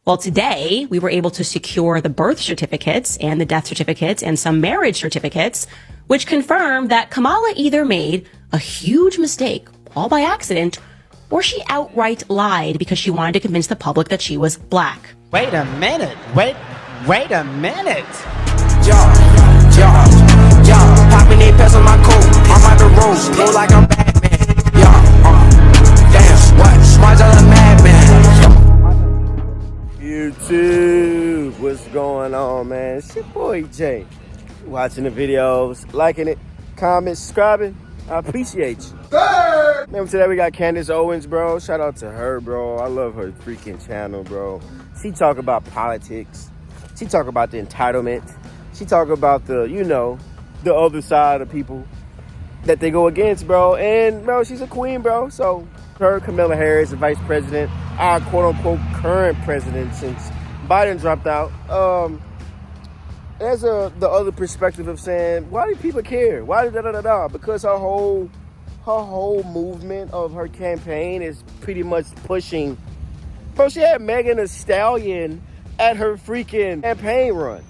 Well, today we were able to secure the birth certificates and the death certificates and some marriage certificates, which confirm that Kamala either made a huge mistake, all by accident, or she outright lied because she wanted to convince the public that she was black. Wait a minute. Wait a minute. Popping eight pets on my coat. I'm on the road. Feel like I'm Batman. Damn, what? Smart as a madman. YouTube, what's going on, man? It's your boy Jay. Watching the videos, liking it, comments, subscribing. I appreciate you. Man, today we got Candace Owens, bro. Shout out to her, bro. I love her freaking channel, bro. She talk about politics. She talk about the entitlement. She talk about the, you know, the other side of people that they go against, bro. And, bro, she's a queen, bro. So, her, Kamala Harris, the vice president, our quote-unquote current president since Biden dropped out. There's the other perspective of saying, why do people care? Why da-da-da-da? Because her whole movement of her campaign is pretty much pushing. Bro, she had Megan Thee Stallion at her freaking campaign run.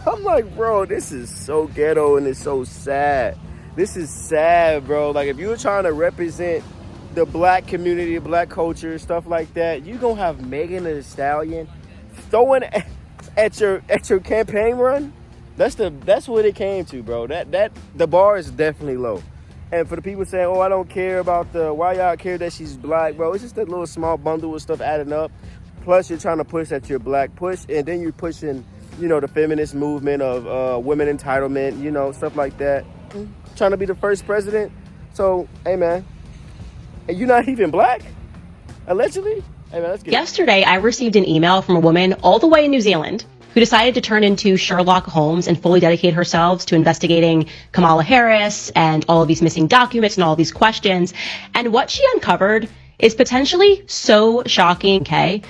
I'm like, bro, this is so ghetto and it's so sad. This is sad, bro. Like, if you're trying to represent the black community, black culture, stuff like that, you gonna have Megan Thee Stallion throwing at your campaign run. That's what it came to, bro. That the bar is definitely low. And for the people saying, oh, I don't care about why y'all care that she's black, bro, it's just that little small bundle of stuff adding up. Plus, you're trying to push that you're black, and then you're pushing, you know, the feminist movement of women entitlement, you know, stuff like that. Trying to be the first president. So, hey, man, and you're not even black, allegedly. Hey, man, let's get Yesterday, I received an email from a woman all the way in New Zealand who decided to turn into Sherlock Holmes and fully dedicate herself to investigating Kamala Harris and all of these missing documents and all these questions. And what she uncovered is potentially so shocking, okay?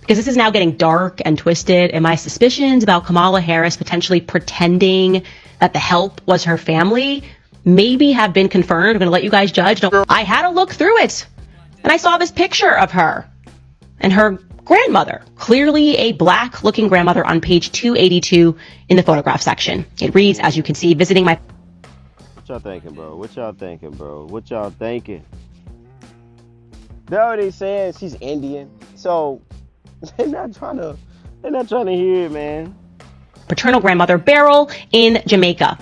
Because this is now getting dark and twisted, and my suspicions about Kamala Harris potentially pretending that the help was her family maybe have been confirmed. I'm going to let you guys judge. I had a look through it, and I saw this picture of her and her grandmother, clearly a black-looking grandmother, on page 282 in the photograph section. It reads, as you can see, visiting my... What y'all thinking, bro? What y'all thinking, bro? What y'all thinking? They're already saying she's Indian, so they're not trying to hear it, man. Paternal grandmother, Beryl, in Jamaica.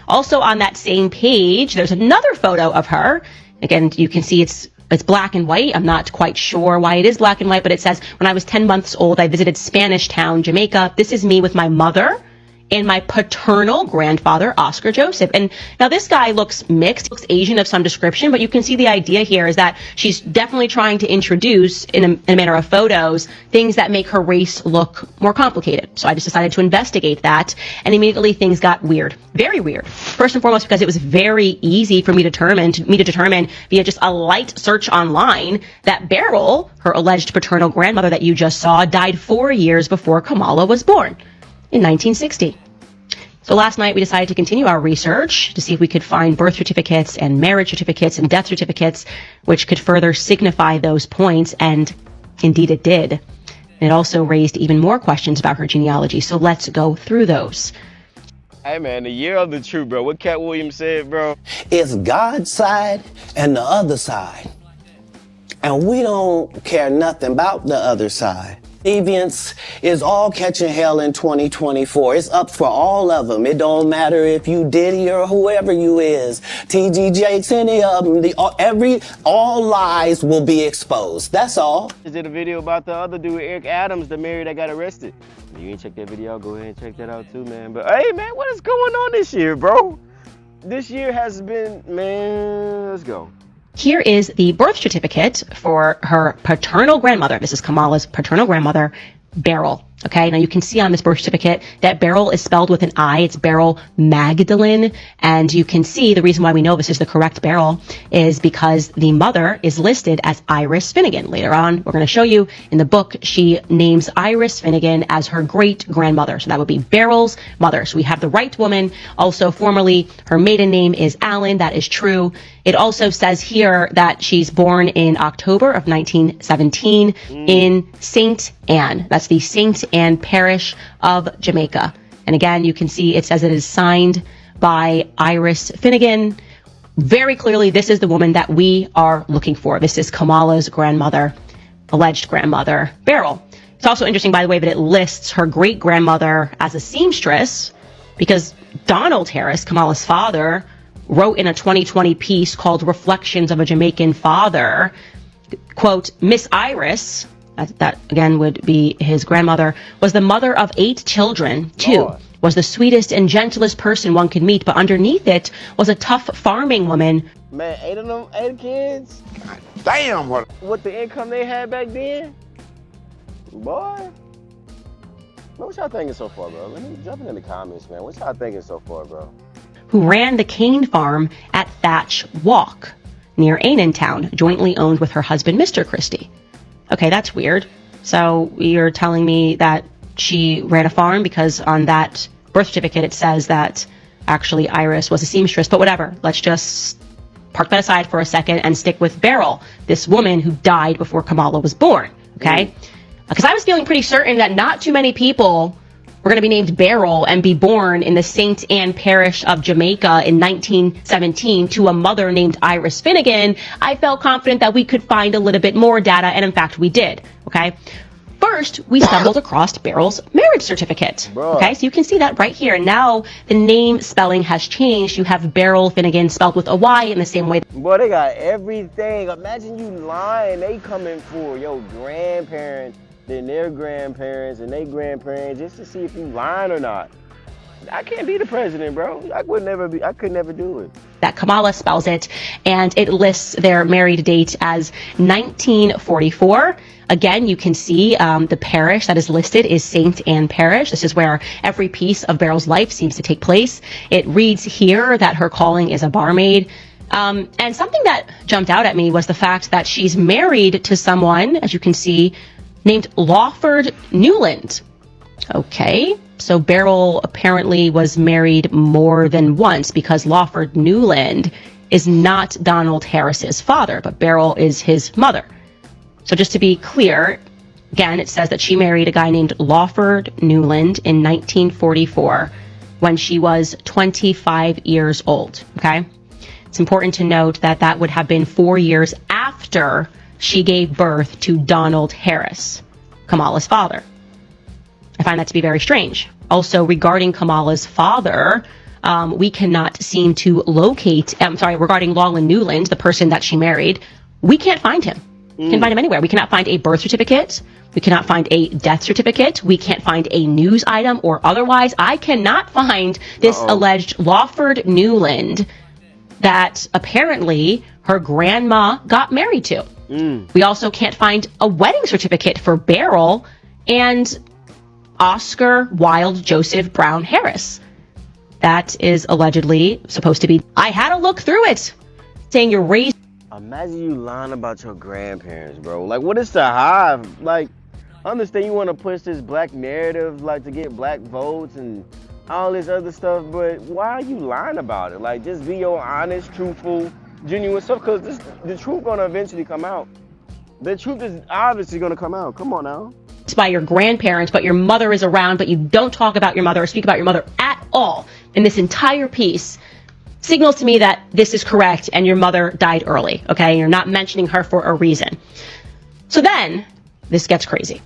Also on that same page, there's another photo of her. Again, you can see it's black and white. I'm not quite sure why it is black and white, but it says, when I was 10 months old, I visited Spanish Town, Jamaica. This is me with my mother and my paternal grandfather, Oscar Joseph. And now this guy looks mixed, looks Asian of some description, but you can see the idea here is that she's definitely trying to introduce, in a manner of photos, things that make her race look more complicated. So I just decided to investigate that, and immediately things got weird. Very weird. First and foremost, because it was very easy for me to determine via just a light search online that Beryl, her alleged paternal grandmother that you just saw, died 4 years before Kamala was born, in 1960. So last night we decided to continue our research to see if we could find birth certificates and marriage certificates and death certificates which could further signify those points, and indeed it did. And it also raised even more questions about her genealogy, so let's go through those. Hey, man, the year of the truth, bro. What Cat Williams said, bro. It's God's side and the other side. And we don't care nothing about the other side. Deviance is all catching hell in 2024. It's up for all of them. It don't matter if you Diddy or whoever you is. TG Jakes, any of them. All lies will be exposed. That's all. I did a video about the other dude, Eric Adams, the mayor that got arrested. If you ain't check that video, go ahead and check that out too, man. But hey, man, what is going on this year, bro? This year has been, man, let's go. Here is the birth certificate for her paternal grandmother. This is Kamala's paternal grandmother, Beryl. Okay, now you can see on this birth certificate that Beryl is spelled with an I. It's Beryl Magdalene. And you can see the reason why we know this is the correct Beryl is because the mother is listed as Iris Finnegan. Later on, we're going to show you in the book, she names Iris Finnegan as her great-grandmother. So that would be Beryl's mother. So we have the right woman. Also, formerly, her maiden name is Allen. That is true. It also says here that she's born in October of 1917 in St. Anne. That's the St. Anne parish of Jamaica. And again, you can see it says it is signed by Iris Finnegan. Very clearly, this is the woman that we are looking for. This is Kamala's grandmother, alleged grandmother, Beryl. It's also interesting, by the way, that it lists her great-grandmother as a seamstress because Donald Harris, Kamala's father, wrote in a 2020 piece called Reflections of a Jamaican Father, quote, Miss Iris, that again would be his grandmother, was the mother of 8 children, too. Was the sweetest and gentlest person one could meet, but underneath it was a tough farming woman. Man, 8 of them, 8 kids? God damn, what the income they had back then? Boy. What y'all thinking so far, bro? Let me jump in the comments, man. What y'all thinking so far, bro? Who ran the cane farm at Thatch Walk near Town, jointly owned with her husband, Mr. Christie. Okay, that's weird. So you're telling me that she ran a farm because on that birth certificate it says that actually Iris was a seamstress, but whatever. Let's just park that aside for a second and stick with Beryl, this woman who died before Kamala was born, okay? Because I was feeling pretty certain that not too many people were going to be named Beryl and be born in the St. Anne parish of Jamaica in 1917 to a mother named Iris Finnegan. I felt confident that we could find a little bit more data, and in fact we did, okay? First, we stumbled across Beryl's marriage certificate. Okay, so you can see that right here. Now the name spelling has changed. You have Beryl Finnegan spelled with a Y in the same way. Boy, they got everything. Imagine you lying. They coming for your grandparents, then their grandparents, and their grandparents, just to see if you lying or not. I can't be the president, bro. I could never do it. That Kamala spells it, and it lists their married date as 1944. Again, you can see the parish that is listed is St. Anne Parish. This is where every piece of Beryl's life seems to take place. It reads here that her calling is a barmaid. And something that jumped out at me was the fact that she's married to someone, as you can see, named Lawford Newland. Okay, so Beryl apparently was married more than once because Lawford Newland is not Donald Harris's father, but Beryl is his mother. So just to be clear, again, it says that she married a guy named Lawford Newland in 1944 when she was 25 years old, okay? It's important to note that that would have been 4 years after she gave birth to Donald Harris, Kamala's father. I find that to be very strange. Also, regarding Kamala's father, we cannot seem to locate, regarding Lawland Newland, the person that she married, we can't find him. We can't find him anywhere. We cannot find a birth certificate. We cannot find a death certificate. We can't find a news item or otherwise. I cannot find this alleged Lawford Newland that apparently her grandma got married to. We also can't find a wedding certificate for Beryl and Oscar Wilde Joseph Brown Harris. That is allegedly supposed to be. I had to look through it, saying you're raised. Imagine you lying about your grandparents, bro. Like, what is the hive? Like, I understand you want to push this black narrative, like, to get black votes and all this other stuff, but why are you lying about it? Like, just be your honest, truthful, genuine stuff, because the truth gonna eventually come out. The truth is obviously gonna come out. Come on now. By your grandparents, but your mother is around, but you don't talk about your mother or speak about your mother at all in this entire piece, signals to me that this is correct and your mother died early, okay? You're not mentioning her for a reason. So then, this gets crazy.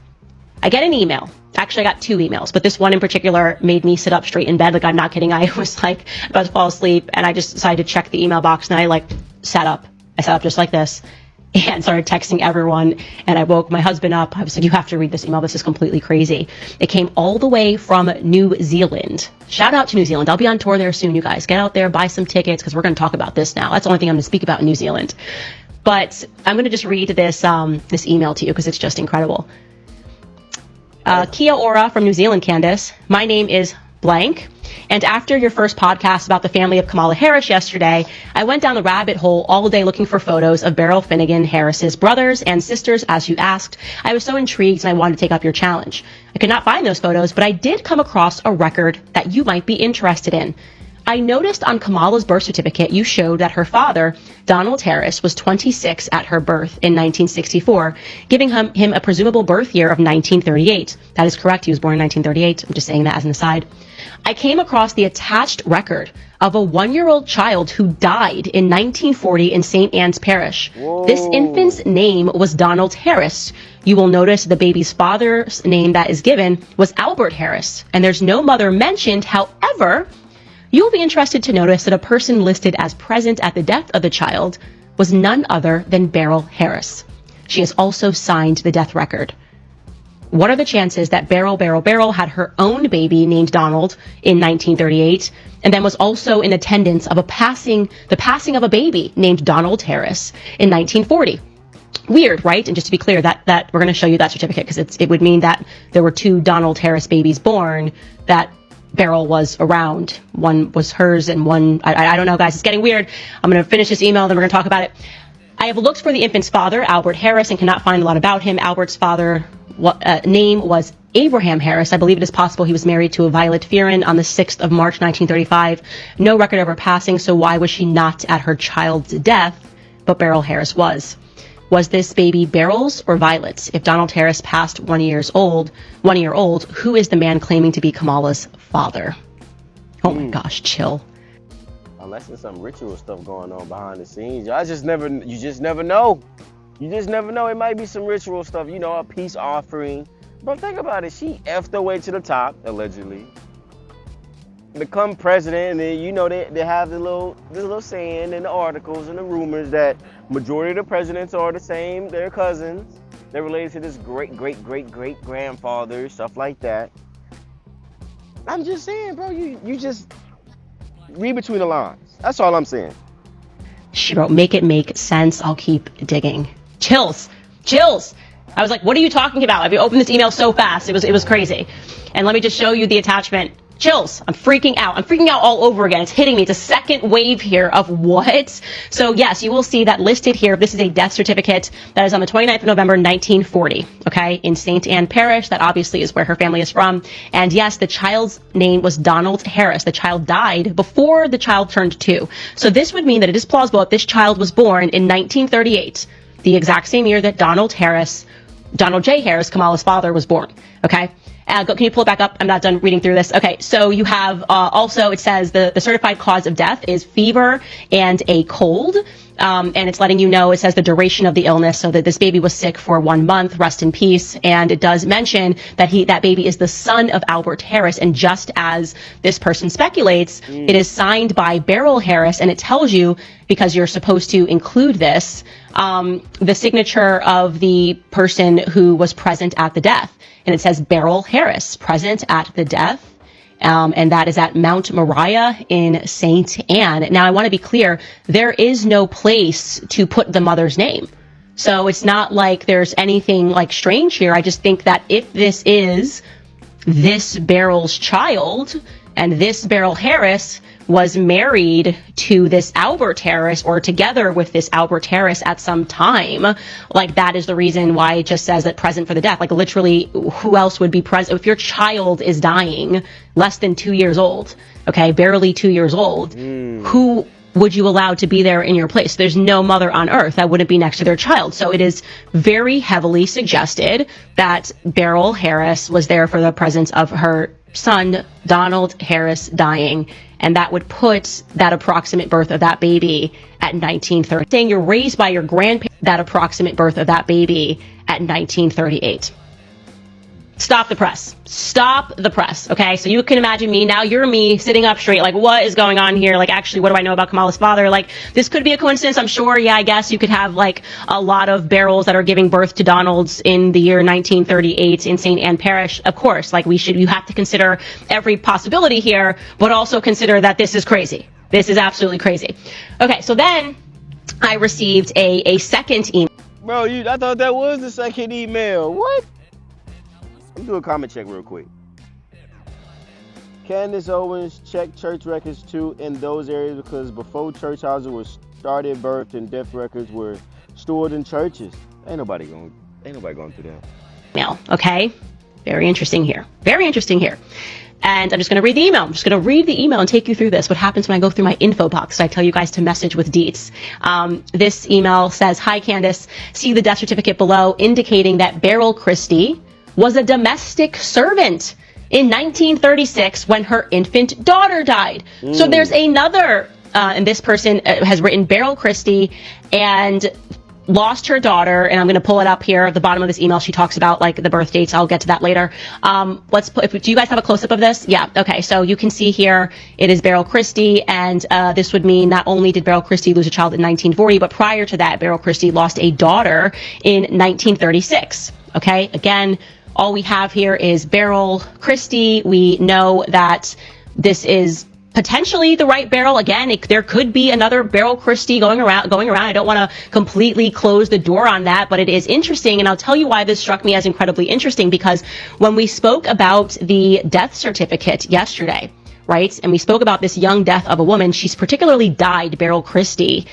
I get an email. Actually, I got 2 emails, but this one in particular made me sit up straight in bed. Like, I'm not kidding. I was like about to fall asleep, and I just decided to check the email box, and I sat up. I sat up just like this and started texting everyone, and I woke my husband up. I was like, you have to read this email. This is completely crazy. It came all the way from New Zealand. Shout out to New Zealand. I'll be on tour there soon, you guys. Get out there, buy some tickets, because we're going to talk about this now. That's the only thing I'm going to speak about in New Zealand. But I'm going to just read this email to you because it's just incredible. Kia Ora from New Zealand, Candace. My name is blank. And after your first podcast about the family of Kamala Harris yesterday, I went down the rabbit hole all day looking for photos of Beryl Finnegan Harris's brothers and sisters, as you asked. I was so intrigued and I wanted to take up your challenge. I could not find those photos, but I did come across a record that you might be interested in. I noticed on Kamala's birth certificate, you showed that her father, Donald Harris, was 26 at her birth in 1964, giving him a presumable birth year of 1938. That is correct. He was born in 1938. I'm just saying that as an aside. I came across the attached record of a 1-year-old child who died in 1940 in St. Anne's Parish. Whoa. This infant's name was Donald Harris. You will notice the baby's father's name that is given was Albert Harris, and there's no mother mentioned. However, you'll be interested to notice that a person listed as present at the death of the child was none other than Beryl Harris. She has also signed the death record. What are the chances that Beryl had her own baby named Donald in 1938 and then was also in attendance of the passing of a baby named Donald Harris in 1940? Weird, right? And just to be clear, that we're going to show you that certificate because it would mean that there were 2 Donald Harris babies born that Beryl was around. One was hers and one, I don't know, guys. It's getting weird. I'm going to finish this email, then we're going to talk about it. I have looked for the infant's father, Albert Harris, and cannot find a lot about him. Albert's father name was Abraham Harris. I believe it is possible he was married to a Violet Fearon on the 6th of March, 1935. No record of her passing, so why was she not at her child's death? But Beryl Harris was. Was this baby Beryl's or Violet's? If Donald Harris passed 1 year old, who is the man claiming to be Kamala's father? Oh my gosh, chill. Unless there's some ritual stuff going on behind the scenes. You just never know. You just never know. It might be some ritual stuff, a peace offering. But think about it. She effed her way to the top, allegedly. Become president, and then, they have the little saying in the articles and the rumors that majority of the presidents are the same. They're cousins. They're related to this great grandfather, stuff like that. I'm just saying, bro, you just read between the lines. That's all I'm saying. She wrote, make it make sense. I'll keep digging. Chills. I was like, what are you talking about? I've opened this email so fast. It was crazy. And let me just show you the attachment. Chills. I'm freaking out all over again. It's hitting me. It's a second wave here of what? So yes, you will see that listed here. This is a death certificate that is on the 29th of November, 1940. Okay. In St. Anne Parish. That obviously is where her family is from. And yes, the child's name was Donald Harris. The child died before the child turned 2. So this would mean that it is plausible that this child was born in 1938, the exact same year that Donald J. Harris, Kamala's father, was born. Okay. Can you pull it back up? I'm not done reading through this. Okay, so you have also, it says the certified cause of death is fever and a cold. And it's letting you know, it says the duration of the illness, so that this baby was sick for 1 month, rest in peace. And it does mention that that baby is the son of Albert Harris. And just as this person speculates, it is signed by Beryl Harris, and it tells you, because you're supposed to include this, the signature of the person who was present at the death. And it says Beryl Harris, present at the death. And that is at Mount Moriah in St. Anne. Now, I want to be clear, there is no place to put the mother's name. So it's not like there's anything like strange here. I just think that if this is this Beryl's child, and this Beryl Harris was married to this Albert Harris, or together with this Albert Harris at some time, like that is the reason why it just says that present for the death. Like literally, who else would be present? If your child is dying less than 2 years old, okay, barely 2 years old, who would you allow to be there in your place? There's no mother on earth that wouldn't be next to their child. So it is very heavily suggested that Beryl Harris was there for the presence of her son, Donald Harris, dying. And that would put that approximate birth of that baby at 1930. Saying you're raised by your grandparents, that approximate birth of that baby at 1938. Stop the press. Stop the press. Okay. So you can imagine me. Now you're me sitting up straight. Like, what is going on here? Like, actually, what do I know about Kamala's father? Like, this could be a coincidence. I'm sure. Yeah, I guess you could have like a lot of Beryls that are giving birth to Donalds in the year 1938 in St. Anne Parish. Of course, like you have to consider every possibility here, but also consider that this is crazy. This is absolutely crazy. Okay. So then I received a second email. Bro, I thought that was the second email. What? Let me do a comment check real quick. Candace Owens checked church records too in those areas because before church houses were started, birth and death records were stored in churches. Ain't nobody going through that. Email, okay? Very interesting here. Very interesting here. And I'm just going to read the email. I'm just going to read the email and take you through this. What happens when I go through my info box? So I tell you guys to message with deets. This email says, "Hi Candace, see the death certificate below indicating that Beryl Christie was a domestic servant in 1936 when her infant daughter died." So there's another, and this person has written Beryl Christie and lost her daughter, and I'm going to pull it up here at the bottom of this email. She talks about like the birth dates. I'll get to that later. Do you guys have a close-up of this? Yeah. Okay. So you can see here it is Beryl Christie, and this would mean not only did Beryl Christie lose a child in 1940, but prior to that, Beryl Christie lost a daughter in 1936. Okay. Again, all we have here is Beryl Christie. We know that this is potentially the right Beryl. Again, there could be another Beryl Christie going around. I don't want to completely close the door on that, but it is interesting. And I'll tell you why this struck me as incredibly interesting, because when we spoke about the death certificate yesterday, right? And we spoke about this young death of a woman. She's particularly died, Beryl Christie,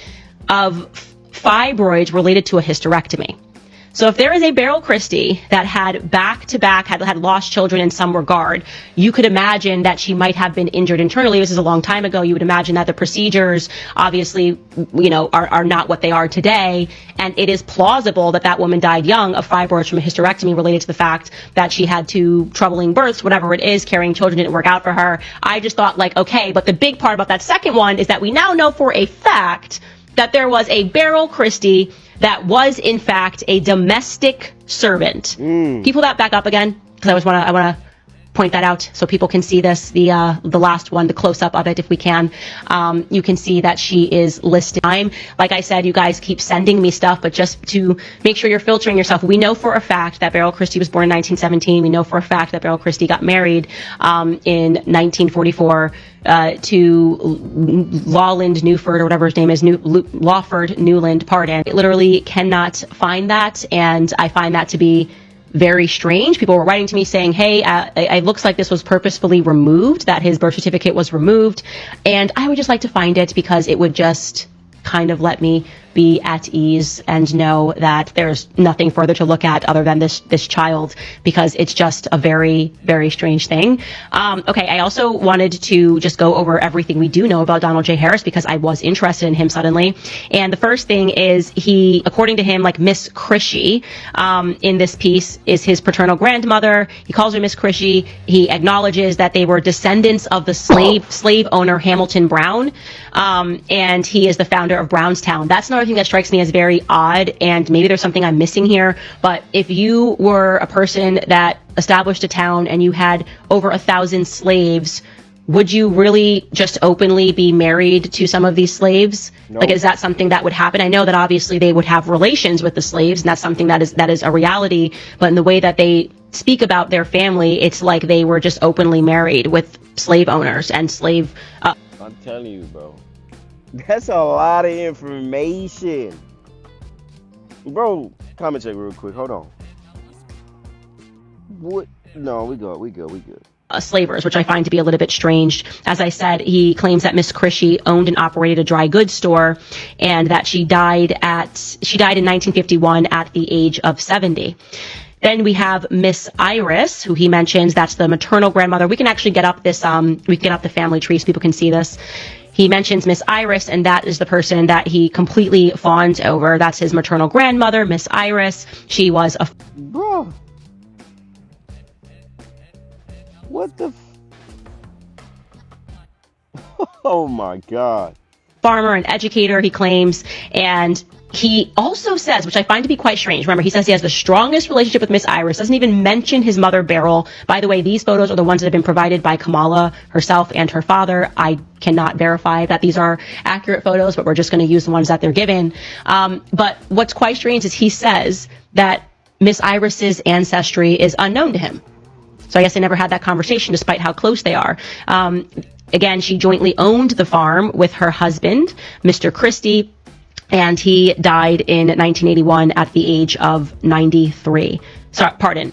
of fibroids related to a hysterectomy. So if there is a Beryl Christie that had back-to-back, had lost children in some regard, you could imagine that she might have been injured internally. This is a long time ago. You would imagine that the procedures, obviously, are not what they are today. And it is plausible that that woman died young of fibroids from a hysterectomy related to the fact that she had two troubling births, whatever it is, carrying children didn't work out for her. I just thought, like, okay, but the big part about that second one is that we now know for a fact that there was a Beryl Christie that was in fact a domestic servant. Can you pull that back up again? Because I want to point that out so people can see this, the last one, the close-up of it, if we can. You can see that she is listed. Like I said, you guys keep sending me stuff, but just to make sure you're filtering yourself, we know for a fact that Beryl Christie was born in 1917. We know for a fact that Beryl Christie got married in 1944 to Lawland Newford, or whatever his name is, Lawford Newland, pardon. It literally cannot find that, and I find that to be very strange. People were writing to me saying, hey, it looks like this was purposefully removed, that his birth certificate was removed. And I would just like to find it, because it would just kind of let me be at ease and know that there's nothing further to look at other than this child, because it's just a very, very strange thing. Okay, I also wanted to just go over everything we do know about Donald J. Harris, because I was interested in him suddenly. And the first thing is, he, according to him, like Miss Crishy, in this piece, is his paternal grandmother. He calls her Miss Crishy. He acknowledges that they were descendants of the slave owner Hamilton Brown, and he is the founder of Brownstown. That's another thing that strikes me as very odd, and maybe there's something I'm missing here, but if you were a person that established a town and you had over 1,000 slaves, would you really just openly be married to some of these slaves? Nope. Like, is that something that would happen? I know that obviously they would have relations with the slaves, and that's something that is a reality, but in the way that they speak about their family, it's like they were just openly married with slave owners and slave... I'm telling you, bro. That's a lot of information. Bro, comment check real quick. Hold on. What? No, we good. Slavers, which I find to be a little bit strange. As I said, he claims that Miss Crishy owned and operated a dry goods store, and that she died in 1951 at the age of 70. Then we have Miss Iris, who he mentions, that's the maternal grandmother. We can actually get up this, we can get up the family tree so people can see this. He mentions Miss Iris, and that is the person that he completely fawns over. That's his maternal grandmother, Miss Iris. She was a... Bro. What the... Oh my God. Farmer and educator, he claims, and he also says, which I find to be quite strange, remember, he says he has the strongest relationship with Miss Iris, doesn't even mention his mother, Beryl. By the way, these photos are the ones that have been provided by Kamala herself and her father. I cannot verify that these are accurate photos, but we're just going to use the ones that they're given. But what's quite strange is he says that Miss Iris's ancestry is unknown to him. So I guess they never had that conversation, despite how close they are. Again, she jointly owned the farm with her husband, Mr. Christie, and he died in 1981 at the age of 93. Sorry, pardon.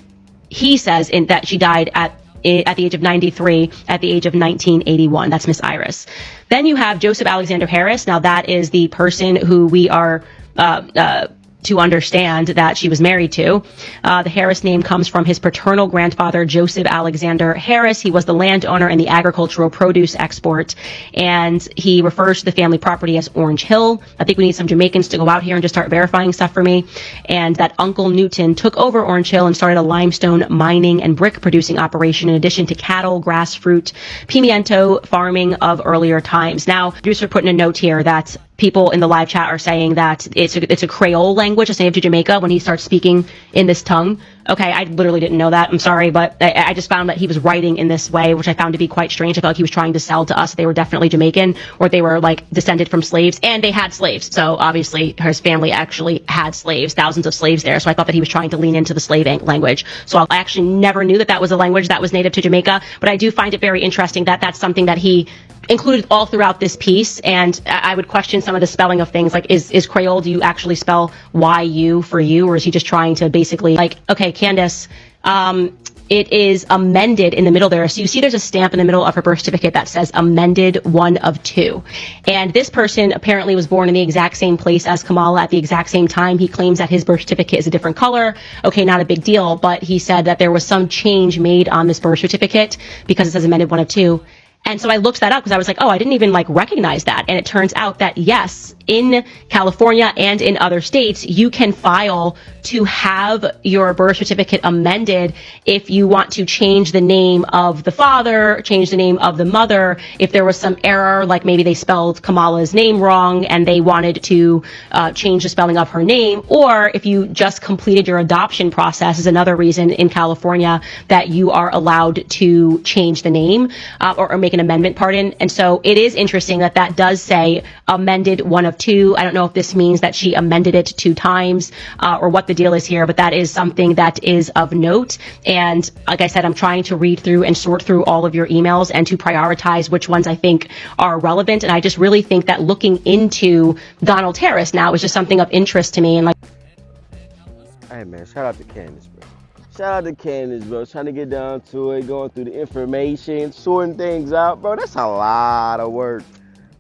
he says that she died at the age of 93, at the age of 1981. That's Miss Iris. Then you have Joseph Alexander Harris. Now that is the person who we are to understand that she was married to. The Harris name comes from his paternal grandfather, Joseph Alexander Harris. He was the landowner and the agricultural produce export, and he refers to the family property as Orange Hill. I think we need some Jamaicans to go out here and just start verifying stuff for me. And that Uncle Newton took over Orange Hill and started a limestone mining and brick producing operation in addition to cattle, grass, fruit, pimiento farming of earlier times. Now, producer put in a note here that people in the live chat are saying that it's a Creole language, a native to Jamaica, when he starts speaking in this tongue. Okay, I literally didn't know that. I'm sorry, but I just found that he was writing in this way, which I found to be quite strange. I felt like he was trying to sell to us they were definitely Jamaican, or they were like descended from slaves, and they had slaves. So obviously his family actually had slaves, thousands of slaves there. So I thought that he was trying to lean into the slave language. So I actually never knew that was a language that was native to Jamaica, but I do find it very interesting that that's something that he included all throughout this piece. And I would question some of the spelling of things, like is Creole, do you actually spell Y-U for you, or is he just trying to basically, like, okay, Candace, it is amended in the middle there. So you see there's a stamp in the middle of her birth certificate that says amended 1 of 2. And this person apparently was born in the exact same place as Kamala at the exact same time. He claims that his birth certificate is a different color. Okay, not a big deal, but he said that there was some change made on this birth certificate because it says amended 1 of 2. And so I looked that up because I was like, oh, I didn't even recognize that. And it turns out that yes, in California and in other states, you can file to have your birth certificate amended if you want to change the name of the father, change the name of the mother, if there was some error, like maybe they spelled Kamala's name wrong and they wanted to change the spelling of her name, or if you just completed your adoption process is another reason in California that you are allowed to change the name or make an amendment, pardon. And so it is interesting that does say amended 1 of 2. I don't know if this means that she amended it 2 times or what the deal is here, but that is something that is of note. And like I said, I'm trying to read through and sort through all of your emails and to prioritize which ones I think are relevant. And I just really think that looking into Donald Harris now is just something of interest to me. And hey man, shout out to Candace, bro. Shout out to Candace, bro. Trying to get down to it, going through the information, sorting things out, bro. That's a lot of work.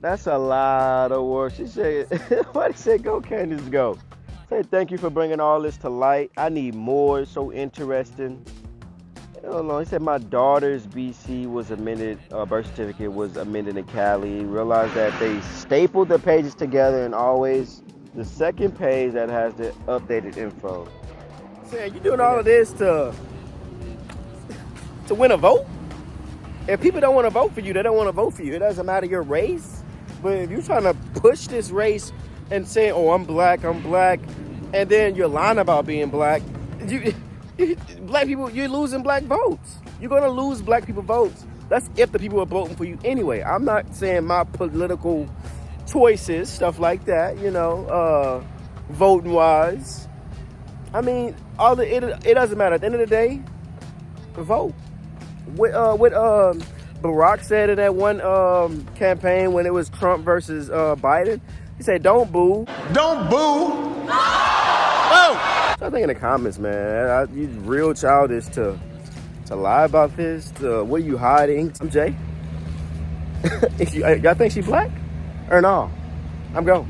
That's a lot of work. She said, what did she say? Go, Candace, go. Say thank you for bringing all this to light. I need more. It's so interesting. I don't know. He said my daughter's BC was amended, birth certificate was amended in Cali. Realized that they stapled the pages together and always the second page that has the updated info. Saying you doing all of this to win a vote? If people don't want to vote for you, they don't want to vote for you. It doesn't matter your race. But if you're trying to push this race and say, oh, I'm black, and then you're lying about being black, black people, you're losing black votes. You're going to lose black people votes. That's if the people are voting for you anyway. I'm not saying my political choices, stuff like that, voting wise. I mean, it doesn't matter. At the end of the day, vote. What Barack said in that one campaign when it was Trump versus Biden, he said, "Don't boo, Don't boo. oh." So I think in the comments, man, you real childish to lie about this. What are you hiding? I'm Jay. Y'all think she black or no? I'm go.